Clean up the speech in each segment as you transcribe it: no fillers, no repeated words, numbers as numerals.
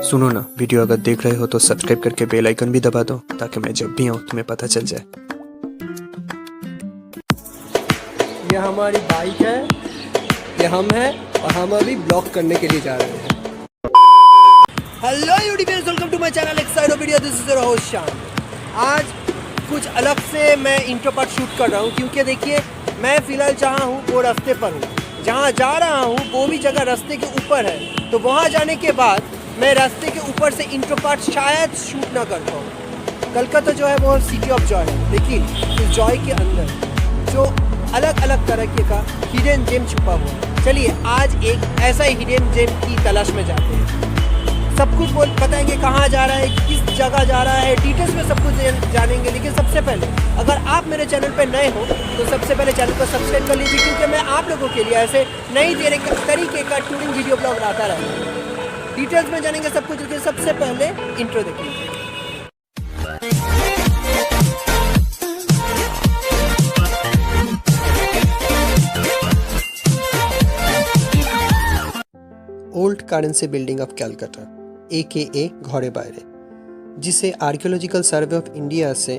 सुनो ना, वीडियो अगर देख रहे हो तो सब्सक्राइब करके बेल आइकन भी दबा दो ताकि मैं जब भी आऊँ तुम्हें पता चल जाए। ये हमारी बाइक है, ये हम हैं और हम अभी ब्लॉक करने के लिए जा रहे हैं। Hello youtubers, welcome to my channel एक्साइडो video. This is your host Shaan. आज कुछ अलग से मैं इंट्रो पार्ट शूट कर रहा हूँ क्योंकि देखिए मैं फ़िलहाल जहाँ हूँ वो रास्ते पर हूँ, जहाँ जा रहा हूँ वो भी जगह रास्ते के ऊपर है। तो वहाँ जाने के बाद मैं रास्ते के ऊपर से इंट्रो पार्ट शायद शूट ना कर पाऊँ। कलकत्ता जो है वो सिटी ऑफ जॉय है, लेकिन इस जॉय के अंदर जो अलग अलग तरह का हिडन जेम छुपा हुआ है। चलिए आज एक ऐसा ही हिडन जेम की तलाश में जाते हैं। सब कुछ बताएंगे, कहाँ जा रहा है, किस जगह जा रहा है, डिटेल्स में सब कुछ जानेंगे। लेकिन सबसे पहले अगर आप मेरे चैनल पर नए हो तो सबसे पहले चैनल को सब्सक्राइब कर लीजिए, क्योंकि मैं आप लोगों के लिए ऐसे नई तरीके का टूरिंग वीडियो ब्लॉग लाता रहता हूँ। डिटेल्स में जानेंगे सब कुछ, लेकिन सबसे पहले इंट्रो देख लीजिए। Old currency building of Calcutta AKA घोड़े बायरे, जिसे आर्कियोलॉजिकल सर्वे ऑफ इंडिया से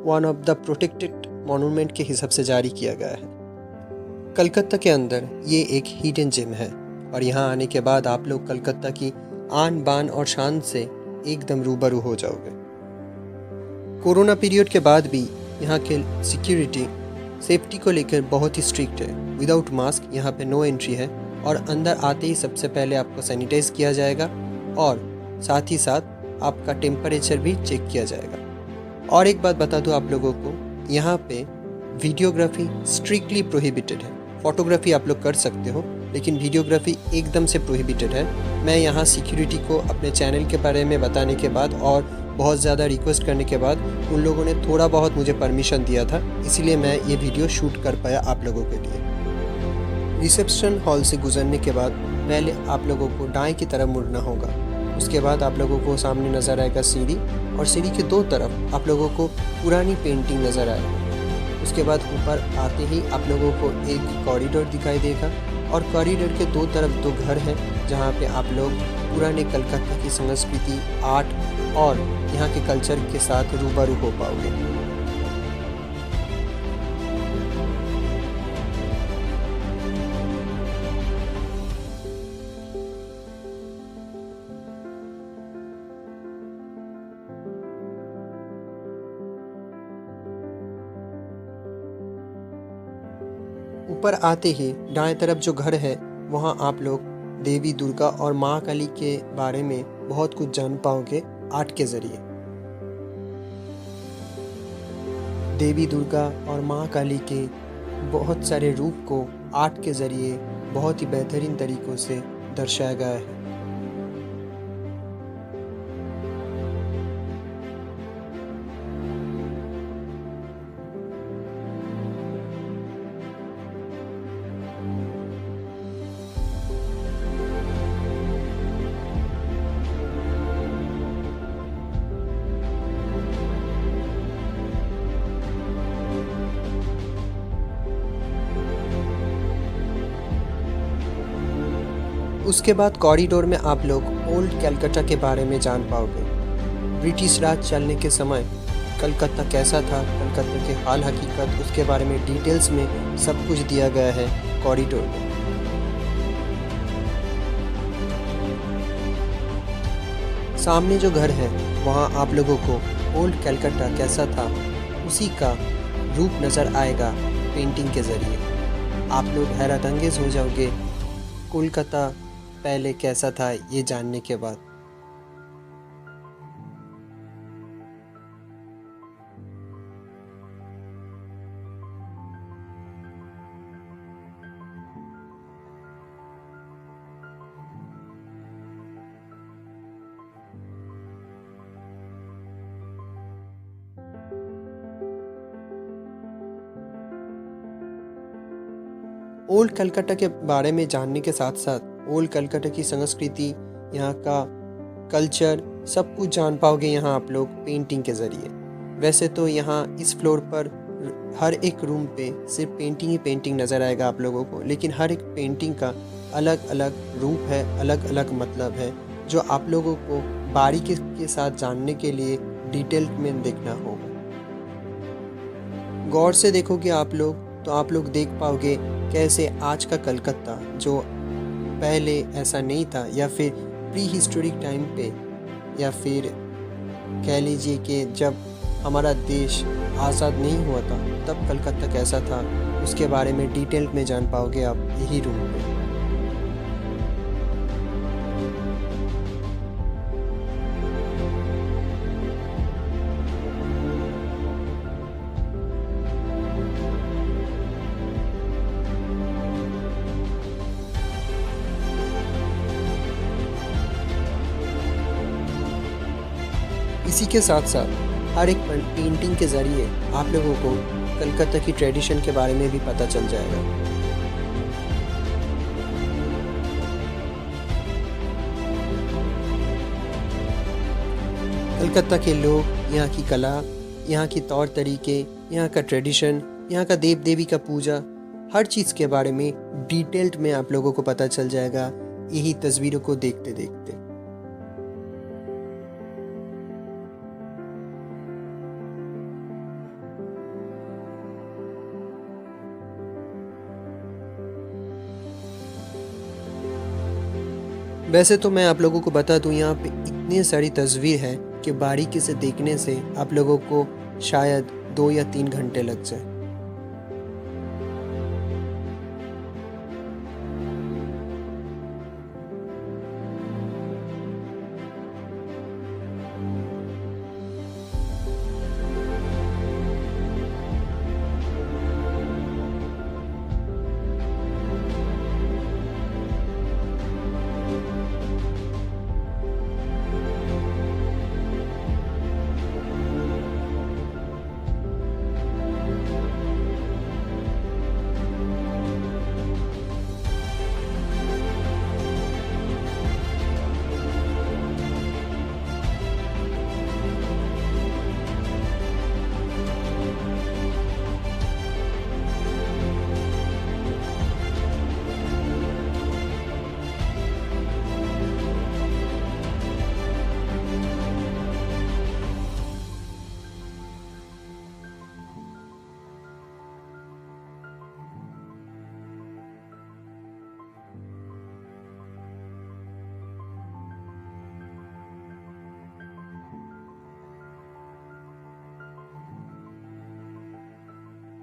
one of the protected monument के हिसाब से जारी किया गया है। कलकत्ता के अंदर ये एक हिडन जेम है और यहाँ आने के बाद आप लोग कलकत्ता की आन बान और शान से एकदम रूबरू हो जाओगे। कोरोना पीरियड के बाद भी यहाँ के सेफ्टी को लेकर बहुत ही स्ट्रिक्ट है। विदाउट मास्क यहाँ पे नो एंट्री है और अंदर आते ही सबसे पहले आपको सैनिटाइज किया जाएगा और साथ ही साथ आपका टेम्परेचर भी चेक किया जाएगा। और एक बात बता दूँ आप लोगों को, यहाँ पे वीडियोग्राफी स्ट्रिक्टली प्रोहिबिटेड है। फोटोग्राफी आप लोग कर सकते हो लेकिन वीडियोग्राफी एकदम से प्रोहिबिटेड है। मैं यहाँ सिक्योरिटी को अपने चैनल के बारे में बताने के बाद और बहुत ज़्यादा रिक्वेस्ट करने के बाद उन लोगों ने थोड़ा बहुत मुझे परमिशन दिया था, इसीलिए मैं ये वीडियो शूट कर पाया आप लोगों के लिए। रिसेप्शन हॉल से गुजरने के बाद पहले आप लोगों को दाएं की तरफ मुड़ना होगा। उसके बाद आप लोगों को सामने नज़र आएगा सीढ़ी, और सीढ़ी के दो तरफ आप लोगों को पुरानी पेंटिंग नज़र आएगी। उसके बाद ऊपर आते ही आप लोगों को एक कॉरिडोर दिखाई देगा और कॉरिडोर के दो तरफ दो घर हैं, जहाँ पे आप लोग पुराने कलकत्ता की संस्कृति, आर्ट और यहाँ के कल्चर के साथ रूबरू हो पाओगे। ऊपर आते ही दाएं तरफ जो घर है वहाँ आप लोग देवी दुर्गा और माँ काली के बारे में बहुत कुछ जान पाओगे आर्ट के जरिए। देवी दुर्गा और माँ काली के बहुत सारे रूप को आर्ट के जरिए बहुत ही बेहतरीन तरीक़ों से दर्शाया गया है। उसके बाद कॉरिडोर में आप लोग ओल्ड कलकत्ता के बारे में जान पाओगे। ब्रिटिश राज चलने के समय कलकत्ता कैसा था, कलकत्ता के हाल हकीकत, उसके बारे में डिटेल्स में सब कुछ दिया गया है कॉरिडोर में। सामने जो घर है वहाँ आप लोगों को ओल्ड कलकत्ता कैसा था उसी का रूप नज़र आएगा पेंटिंग के ज़रिए। आप लोग हैरतअंगेज़ हो जाओगे कोलकाता पहले कैसा था ये जानने के बाद। ओल्ड कलकत्ता के बारे में जानने के साथ साथ ओल्ड कलकत्ता की संस्कृति, यहाँ का कल्चर, सब कुछ जान पाओगे यहाँ आप लोग पेंटिंग के ज़रिए। वैसे तो यहाँ इस फ्लोर पर हर एक रूम पे सिर्फ पेंटिंग ही पेंटिंग नज़र आएगा आप लोगों को, लेकिन हर एक पेंटिंग का अलग अलग रूप है, अलग अलग मतलब है, जो आप लोगों को बारीकी के साथ जानने के लिए डिटेल में देखना होगा। गौर से देखोगे आप लोग तो आप लोग देख पाओगे कैसे आज का कलकत्ता, जो पहले ऐसा नहीं था, या फिर प्री हिस्टोरिक टाइम पे, या फिर कह लीजिए कि जब हमारा देश आज़ाद नहीं हुआ था तब कलकत्ता कैसा था, उसके बारे में डिटेल में जान पाओगे आप यही रूम पे। इसी के साथ साथ हर एक पेंटिंग के ज़रिए आप लोगों को कलकत्ता की ट्रेडिशन के बारे में भी पता चल जाएगा। कलकत्ता के लोग, यहाँ की कला, यहाँ की तौर तरीके, यहाँ का ट्रेडिशन, यहाँ का देव देवी का पूजा, हर चीज़ के बारे में डिटेल्ड में आप लोगों को पता चल जाएगा यही तस्वीरों को देखते देखते। वैसे तो मैं आप लोगों को बता दूं, यहाँ पे इतनी सारी तस्वीर है कि बारीकी से देखने से आप लोगों को शायद 2 या 3 घंटे लग जाए।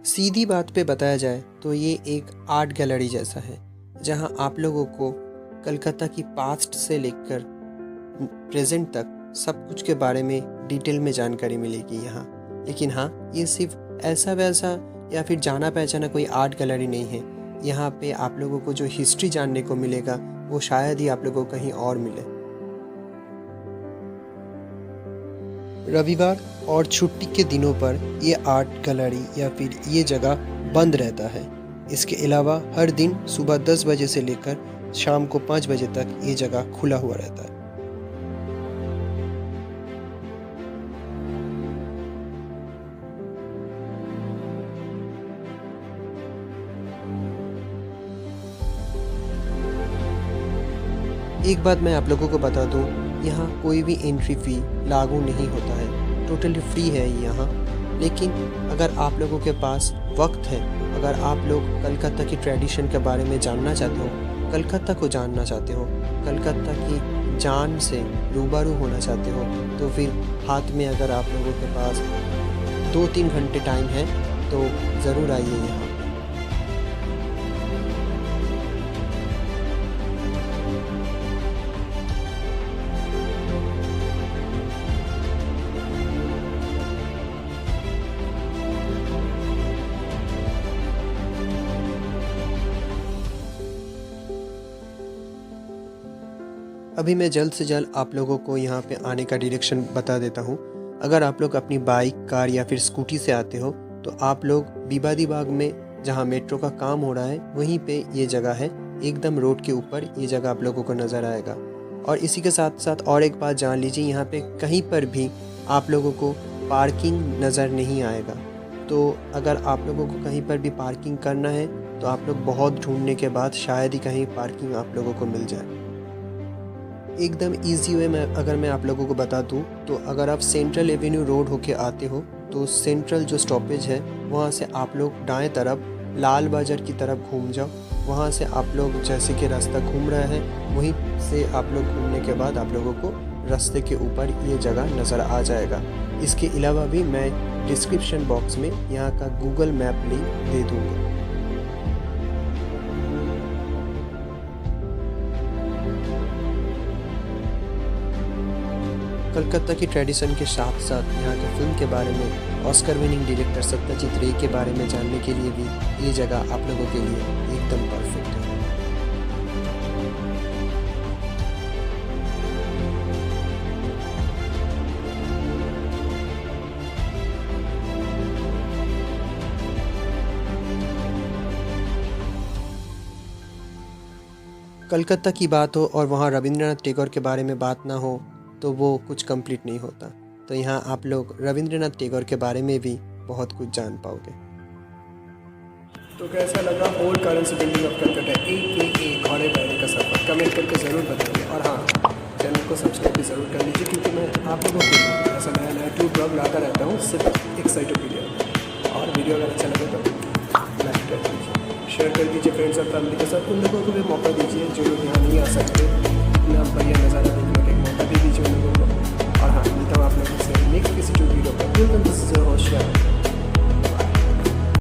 सीधी बात पे बताया जाए तो ये एक आर्ट गैलरी जैसा है, जहां आप लोगों को कलकत्ता की पास्ट से लेकर प्रेजेंट तक सब कुछ के बारे में डिटेल में जानकारी मिलेगी यहाँ। लेकिन हाँ, ये सिर्फ ऐसा वैसा या फिर जाना पहचाना कोई आर्ट गैलरी नहीं है। यहाँ पे आप लोगों को जो हिस्ट्री जानने को मिलेगा वो शायद ही आप लोगों को कहीं और मिले। रविवार और छुट्टी के दिनों पर ये आर्ट गैलरी या फिर ये जगह बंद रहता है। इसके अलावा हर दिन सुबह 10 बजे से लेकर शाम को 5 बजे तक ये जगह खुला हुआ रहता है। एक बात मैं आप लोगों को बता दूं, यहाँ कोई भी एंट्री फ़ी लागू नहीं होता है, टोटली फ्री है यहाँ। लेकिन अगर आप लोगों के पास वक्त है, अगर आप लोग कलकत्ता की ट्रेडिशन के बारे में जानना चाहते हो, कलकत्ता को जानना चाहते हो, कलकत्ता की जान से रूबरू होना चाहते हो, तो फिर हाथ में अगर आप लोगों के पास 2-3 घंटे टाइम है तो ज़रूर आइए यहाँ। अभी मैं जल्द से जल्द आप लोगों को यहाँ पे आने का डायरेक्शन बता देता हूँ। अगर आप लोग अपनी बाइक, कार या फिर स्कूटी से आते हो तो आप लोग बीबादी बाग में जहाँ मेट्रो का काम हो रहा है वहीं पे ये जगह है, एकदम रोड के ऊपर ये जगह आप लोगों को नज़र आएगा। और इसी के साथ साथ और एक बात जान लीजिए, यहाँ पे कहीं पर भी आप लोगों को पार्किंग नज़र नहीं आएगा। तो अगर आप लोगों को कहीं पर भी पार्किंग करना है तो आप लोग बहुत ढूंढने के बाद शायद ही कहीं पार्किंग आप लोगों को मिल जाए। एकदम इजी वे में अगर मैं आप लोगों को बता दूं तो अगर आप सेंट्रल एवेन्यू रोड होके आते हो तो सेंट्रल जो स्टॉपेज है वहाँ से आप लोग दाएं तरफ लाल बाज़ार की तरफ घूम जाओ। वहाँ से आप लोग जैसे कि रास्ता घूम रहा है वहीं से आप लोग घूमने के बाद आप लोगों को रास्ते के ऊपर ये जगह नज़र आ जाएगा। इसके अलावा भी मैं डिस्क्रिप्शन बॉक्स में यहाँ का गूगल मैप लिंक दे दूँगा। कलकत्ता की ट्रेडिशन के साथ साथ यहाँ के फिल्म के बारे में ऑस्कर विनिंग डायरेक्टर सत्यजीत रे के बारे में जानने के लिए भी ये जगह आप लोगों के लिए एकदम परफेक्ट है। कलकत्ता की बात हो और वहाँ रविंद्रनाथ टैगोर के बारे में बात ना हो तो वो कुछ कंप्लीट नहीं होता। तो यहाँ आप लोग रविंद्रनाथ टैगोर के बारे में भी बहुत कुछ जान पाओगे। तो कैसा लगा old currency building of Calcutta AKA घोड़े बैठने का सफ़र कमेंट करके ज़रूर बताइए। और हाँ, चैनल को सब्सक्राइब भी ज़रूर कर लीजिए क्योंकि मैं आप लोगों के लिए ऐसा नया नया टूर ब्लॉग लाता रहता हूँ सिर्फ एक्साइटेड वीडियो। और वीडियो अगर अच्छा लगे तो लाइक कर दीजिए, शेयर कर दीजिए फ्रेंड्स और फैमिली के साथ। उन लोगों को भी मौका दीजिए जो लोग यहाँ नहीं आ सकते।